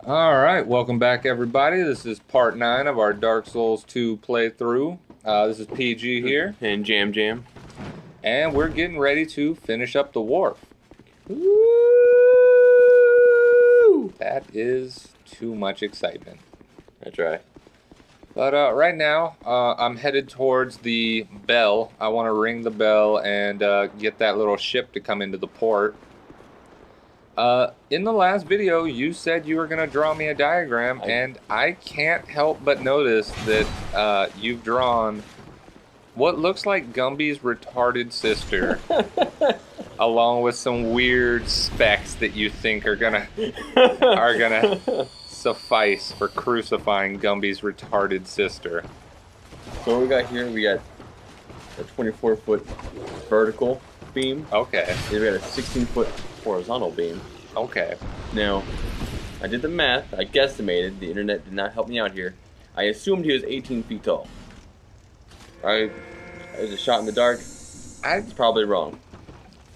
Alright, welcome back everybody. This is part 9 of our Dark Souls 2 playthrough. This is PG here. And Jamjam. And we're getting ready to finish up the Wharf. Woo! That is too much excitement. That's right. But right now, I'm headed towards the bell. I want to ring the bell and get that little ship to come into the port. In the last video, you said you were going to draw me a diagram, and I can't help but notice that you've drawn what looks like Gumby's retarded sister, along with some weird specs that you think are gonna suffice for crucifying Gumby's retarded sister. So what we got here, we got a 24-foot vertical beam. Okay. Then we got a 16-foot horizontal beam. Okay. Now, I did the math. I guesstimated. The internet did not help me out here. I assumed he was 18 feet tall. I was a shot in the dark. It's probably wrong.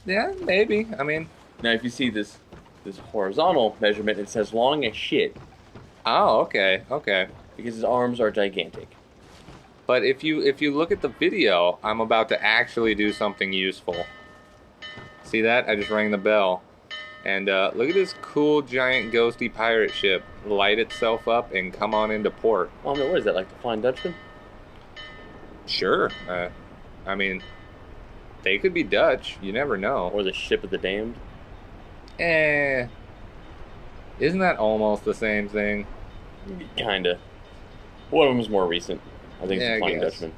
Yeah, maybe. I mean, now if you see this horizontal measurement, it says long as shit. Oh, okay, okay. Because his arms are gigantic. But if you look at the video, I'm about to actually do something useful. See that? I just rang the bell. And look at this cool giant ghosty pirate ship light itself up and come on into port. Well, I mean, what is that, like the Flying Dutchman? Sure. I mean, they could be Dutch. You never know. Or the Ship of the Damned? Isn't that almost the same thing? Kinda. One of them is more recent. I think it's Yeah, the Flying I guess. Dutchman.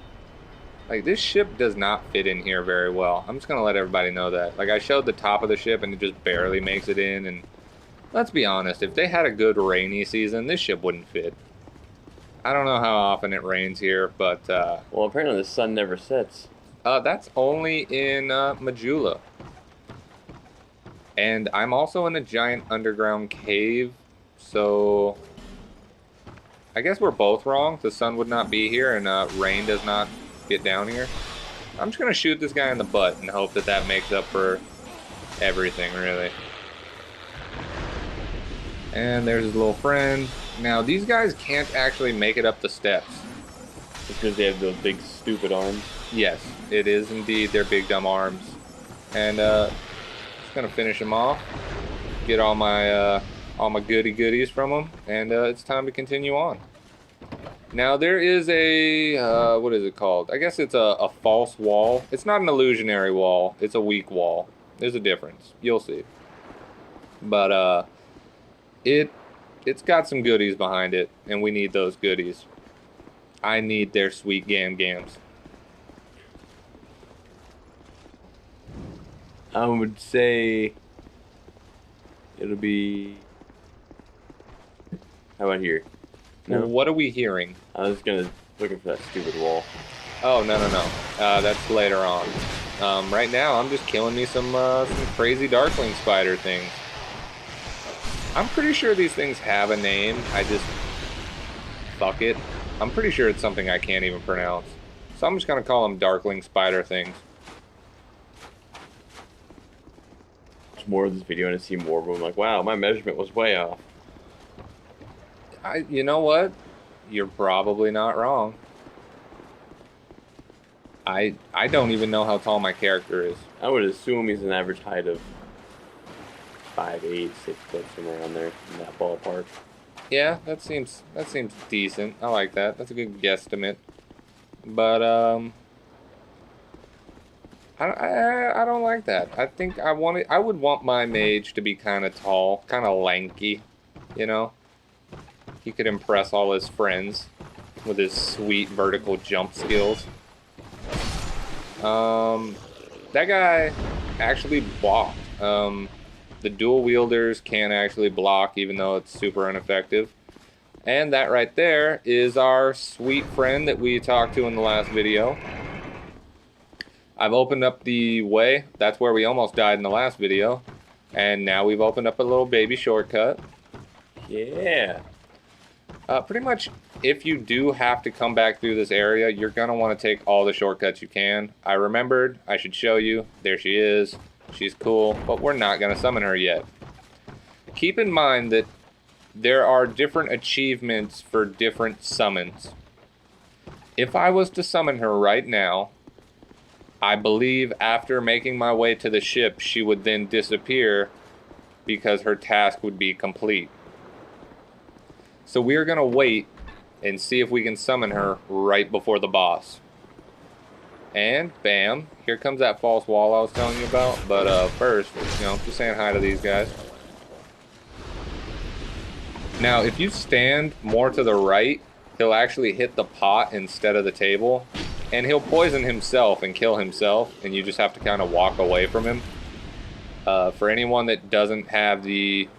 Like, this ship does not fit in here very well. I'm just gonna let everybody know that. Like, I showed the top of the ship and it just barely makes it in, and let's be honest, if they had a good rainy season, this ship wouldn't fit. I don't know how often it rains here, but Well, apparently the sun never sets. that's only in Majula. And I'm also in a giant underground cave, so I guess we're both wrong. The sun would not be here, and rain does not get down here. I'm just gonna shoot this guy in the butt and hope that that makes up for everything, really. And there's his little friend. Now, these guys can't actually make it up the steps. It's because they have those big, stupid arms. Yes, it is indeed their big dumb arms. And just gonna finish them off. Get all my goodies from them, and it's time to continue on. Now there is a what is it called? I guess it's a false wall. It's not an illusionary wall. It's a weak wall. There's a difference. You'll see. But it's got some goodies behind it, and we need those goodies. I need their sweet gams. I would say it'll be. How about here? No? What are we hearing? I was looking for that stupid wall. Oh, no. That's later on. Right now, I'm just killing me some crazy darkling spider things. I'm pretty sure these things have a name. Fuck it. I'm pretty sure it's something I can't even pronounce. So I'm just gonna call them darkling spider things. Watch more of this video and I see more of them. I'm like, wow, my measurement was way off. You know what? You're probably not wrong. I don't even know how tall my character is. I would assume he's an average height of 5'8", 6 foot, somewhere around there in that ballpark. Yeah, that seems decent. I like that. That's a good guesstimate. But I don't like that. I think I would want my mage to be kind of tall, kind of lanky, you know. He could impress all his friends with his sweet vertical jump skills. That guy actually blocked. The dual wielders can actually block, even though it's super ineffective. And that right there is our sweet friend that we talked to in the last video. I've opened up the way. That's where we almost died in the last video. And now we've opened up a little baby shortcut. Yeah. Pretty much, if you do have to come back through this area, you're going to want to take all the shortcuts you can. I remembered. I should show you. There she is. She's cool, but we're not going to summon her yet. Keep in mind that there are different achievements for different summons. If I was to summon her right now, I believe after making my way to the ship, she would then disappear because her task would be complete. So we are going to wait and see if we can summon her right before the boss. And bam, here comes that false wall I was telling you about. But first, just saying hi to these guys. Now, if you stand more to the right, he'll actually hit the pot instead of the table. And he'll poison himself and kill himself, and you just have to kind of walk away from him. For anyone that doesn't have the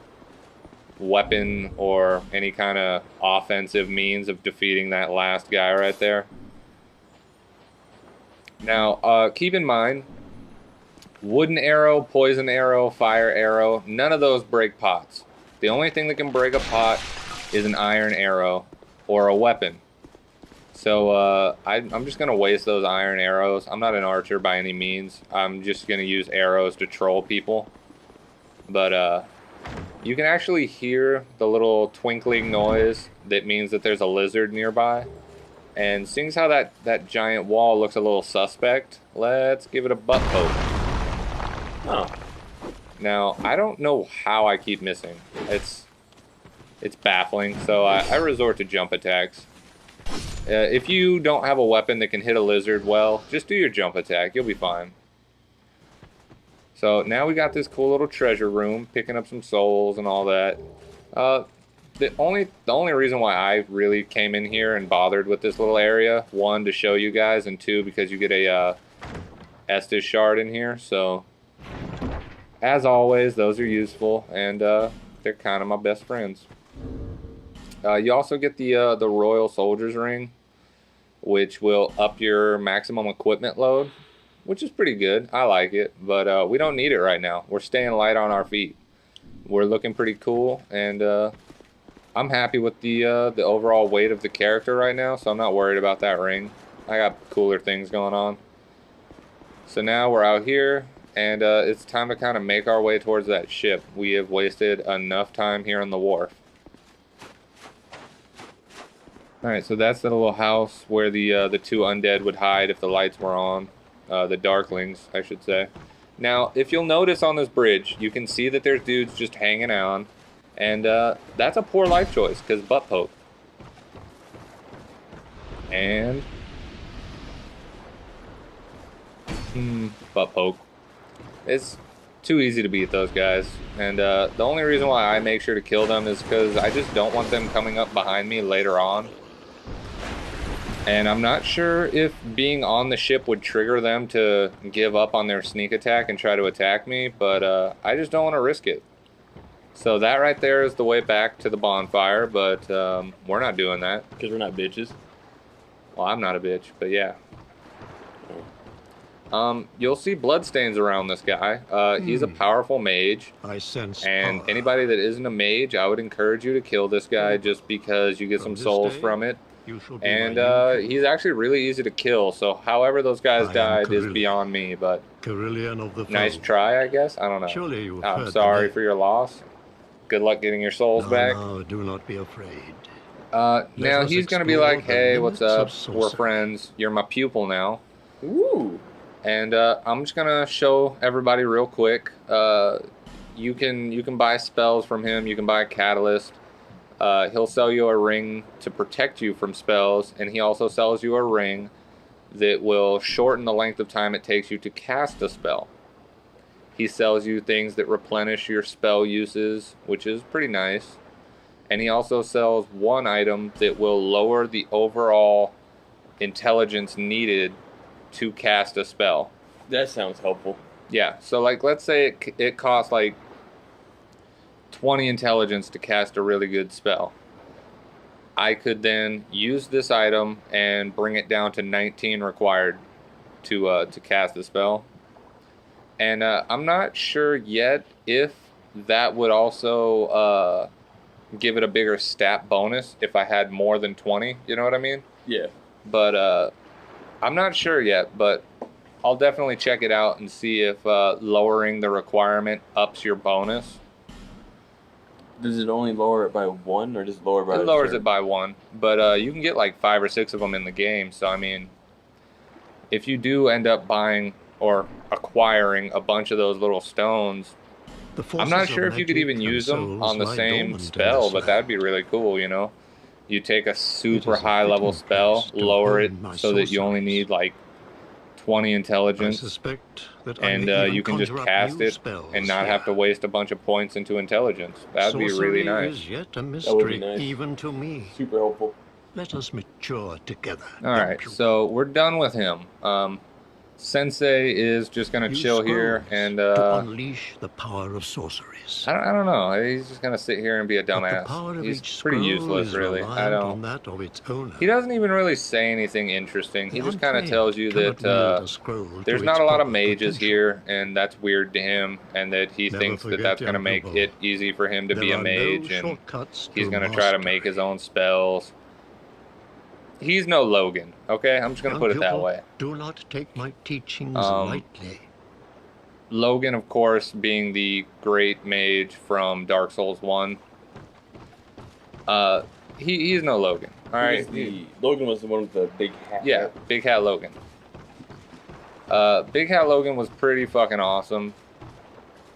weapon or any kind of offensive means of defeating that last guy right there. Now, keep in mind, wooden arrow, poison arrow, fire arrow, none of those break pots. The only thing that can break a pot is an iron arrow or a weapon. So I'm just going to waste those iron arrows. I'm not an archer by any means. I'm just going to use arrows to troll people. But you can actually hear the little twinkling noise that means that there's a lizard nearby. And seeing as how that giant wall looks a little suspect, let's give it a butt poke. Oh. Now, I don't know how I keep missing. It's baffling, so I resort to jump attacks. If you don't have a weapon that can hit a lizard well, just do your jump attack. You'll be fine. So now we got this cool little treasure room, picking up some souls and all that. The only reason why I really came in here and bothered with this little area, one, to show you guys, and two, because you get a Estus shard in here. So, as always, those are useful, and they're kind of my best friends. You also get the Royal Soldier's Ring, which will up your maximum equipment load, which is pretty good. I like it, but we don't need it right now. We're staying light on our feet. We're looking pretty cool, and I'm happy with the overall weight of the character right now, so I'm not worried about that ring. I got cooler things going on. So now we're out here, and it's time to kind of make our way towards that ship. We have wasted enough time here on the wharf. Alright, so that's the little house where the two undead would hide if the lights were on. The darklings, I should say. Now, if you'll notice on this bridge, you can see that there's dudes just hanging out. And that's a poor life choice, because butt poke. And... butt poke. It's too easy to beat those guys. And the only reason why I make sure to kill them is because I just don't want them coming up behind me later on. And I'm not sure if being on the ship would trigger them to give up on their sneak attack and try to attack me, but I just don't want to risk it. So that right there is the way back to the bonfire, but we're not doing that. Because we're not bitches. Well, I'm not a bitch, but yeah. You'll see bloodstains around this guy. He's a powerful mage. I sense and power. anybody that isn't a mage, I would encourage you to kill this guy just because you get some this souls day, from it. You shall be And my new he's actually really easy to kill, so however those guys I am died is Carillion. beyond me, but Carillion of the nice foe. try, I guess. I don't know. Surely you have I'm heard sorry the for your loss. Good luck getting your souls name. back. No, do not be afraid. Now us he's gonna be explore like, the hey, what's limits up? of We're sorcery." friends. You're my pupil now. Ooh. And I'm just gonna show everybody real quick. You can buy spells from him. You can buy a catalyst. He'll sell you a ring to protect you from spells, and he also sells you a ring that will shorten the length of time it takes you to cast a spell. He sells you things that replenish your spell uses, which is pretty nice. And he also sells one item that will lower the overall intelligence needed to cast a spell. That sounds helpful. Yeah, so like let's say it costs like 20 intelligence to cast a really good spell. I could then use this item and bring it down to 19 required to cast the spell. And I'm not sure yet if that would also give it a bigger stat bonus if I had more than 20, you know what I mean? Yeah. But I'm not sure yet, but I'll definitely check it out and see if lowering the requirement ups your bonus. Does it only lower it by 1, or does it lower by? It lowers it by 1, but you can get like 5 or 6 of them in the game. So I mean, if you do end up buying or acquiring a bunch of those little stones, I'm not sure if you could even use them on the same spell, but that'd be really cool, you know? You take a super high level spell, lower it so that you only need like 20 intelligence, and you can just cast it and not have to waste a bunch of points into intelligence. That'd be really nice. Yet a That would be mystery, nice. even to me. Super helpful. Let us mature together. Alright, so we're done with him. Sensei is just gonna chill here and to unleash the power of sorceries. I don't know. He's just gonna sit here and be a But the dumbass. power of He's each pretty scroll useless, is really. I reliant on don't. that of its owner. He doesn't even really say anything interesting. He The just kind of untrained tells you cannot that wield a scroll to there's its not a lot of proper mages potential. here, and that's weird to him, and that he Never thinks that forget, that's gonna young make people, it easy for him to there be a are no mage, and shortcuts he's to gonna try to make his mastery. own spells. He's no Logan, okay? I'm just gonna Young put it that pupil, way. Do not take my teachings Um, lightly. Logan, of course, being the great mage from Dark Souls 1. He's no Logan. All right. Logan was the one with the big hat. Yeah, Big Hat Logan. Big Hat Logan was pretty fucking awesome.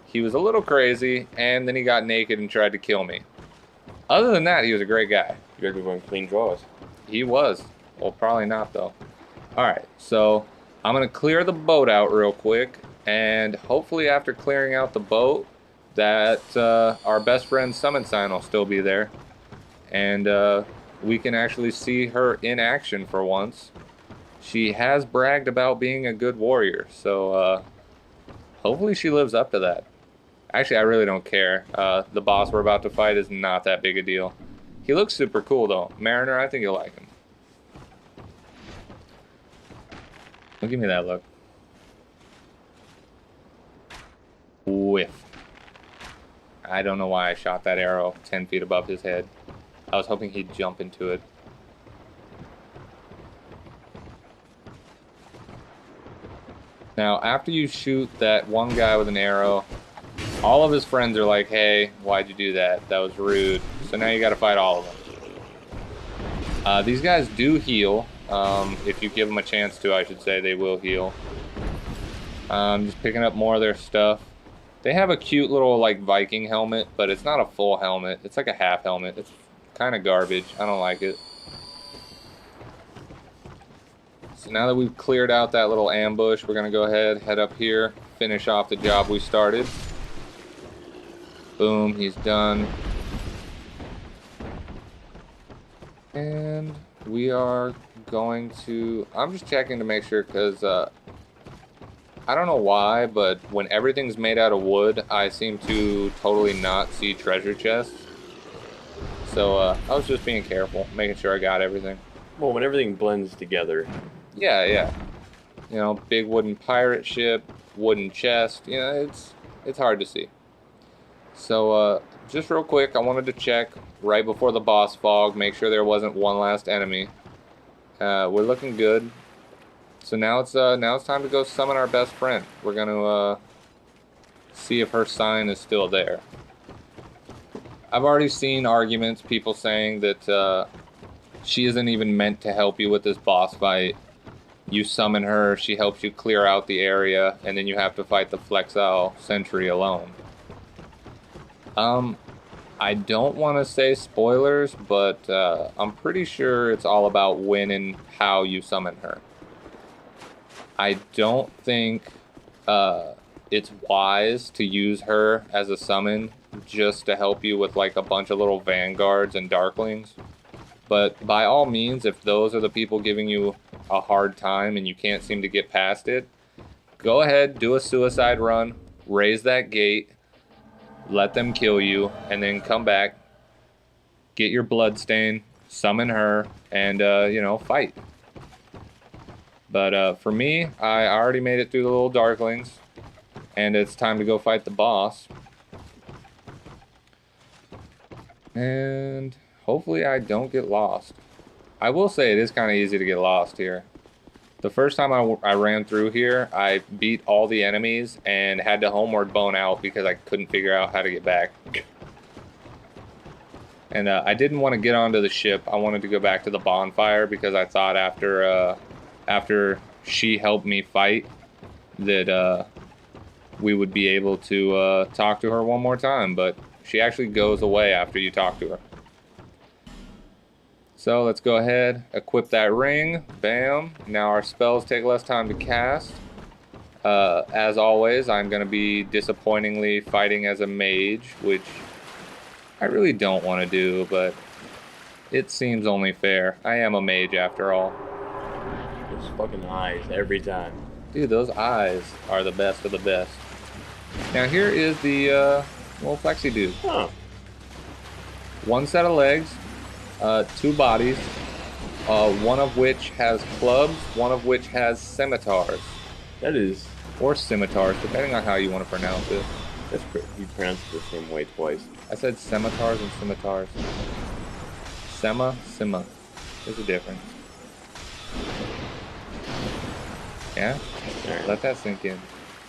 He was a little crazy, and then he got naked and tried to kill me. Other than that, he was a great guy. You gotta be wearing clean drawers. He was. Well, probably not, though. Alright, so I'm going to clear the boat out real quick, and hopefully after clearing out the boat, that our best friend Summon Sign will still be there, and we can actually see her in action for once. She has bragged about being a good warrior, so hopefully she lives up to that. Actually, I really don't care. The boss we're about to fight is not that big a deal. He looks super cool, though. Mariner, I think you'll like him. Well, give me that look. Whiff. I don't know why I shot that arrow 10 feet above his head. I was hoping he'd jump into it. Now, after you shoot that one guy with an arrow, all of his friends are like, hey, why'd you do that? That was rude. So now you gotta fight all of them. These guys do heal. If you give them a chance to, I should say, they will heal. Just picking up more of their stuff. They have a cute little, like, Viking helmet, but it's not a full helmet. It's like a half helmet. It's kind of garbage. I don't like it. So now that we've cleared out that little ambush, we're gonna go ahead, head up here, finish off the job we started. Boom, he's done. And we are going to... I'm just checking to make sure, because I don't know why, but when everything's made out of wood, I seem to totally not see treasure chests. So I was just being careful, making sure I got everything. Well, when everything blends together. Yeah, yeah. You know, big wooden pirate ship, wooden chest, you know, it's hard to see. So, just real quick, I wanted to check right before the boss fog, make sure there wasn't one last enemy. We're looking good. So now it's time to go summon our best friend. We're gonna see if her sign is still there. I've already seen arguments, people saying that she isn't even meant to help you with this boss fight. You summon her, she helps you clear out the area, and then you have to fight the Flexile Sentry alone. I don't want to say spoilers, but I'm pretty sure it's all about when and how you summon her. I don't think it's wise to use her as a summon just to help you with like a bunch of little vanguards and darklings. But by all means, if those are the people giving you a hard time and you can't seem to get past it, go ahead, do a suicide run, raise that gate, let them kill you, and then come back, get your bloodstain, summon her, and, you know, fight. But for me, I already made it through the little darklings, and it's time to go fight the boss. And hopefully I don't get lost. I will say it is kind of easy to get lost here. The first time I ran through here, I beat all the enemies and had to homeward bone out because I couldn't figure out how to get back. And I didn't want to get onto the ship. I wanted to go back to the bonfire because I thought after she helped me fight that we would be able to talk to her one more time. But she actually goes away after you talk to her. So let's go ahead, equip that ring. Bam. Now our spells take less time to cast. As always, I'm going to be disappointingly fighting as a mage, which I really don't want to do, but it seems only fair. I am a mage after all. Those fucking eyes every time. Dude, those eyes are the best of the best. Now here is the little flexi dude. Huh. One set of legs, 2 bodies, one of which has clubs, one of which has scimitars. That is... Or scimitars, depending on how you want to pronounce it. You pronounced it the same way twice. I said scimitars and scimitars. Sema. There's a difference. Yeah? Alright. Let that sink in.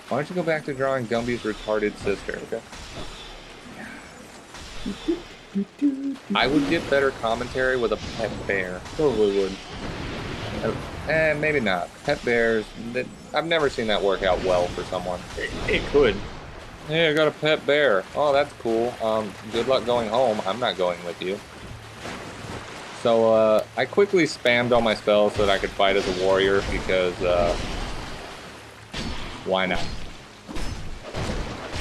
Why don't you go back to drawing Gumby's retarded sister? Okay. I would get better commentary with a pet bear. Totally would. Maybe not. Pet bears, I've never seen that work out well for someone. It could. Hey, I got a pet bear. Oh, that's cool. Good luck going home. I'm not going with you. So, I quickly spammed all my spells so that I could fight as a warrior because, why not?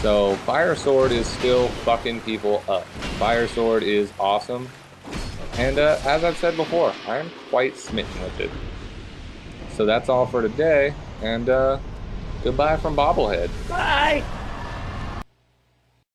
So, Fire Sword is still fucking people up. Fire Sword is awesome. And, as I've said before, I am quite smitten with it. So that's all for today, and, goodbye from Bobblehead. Bye!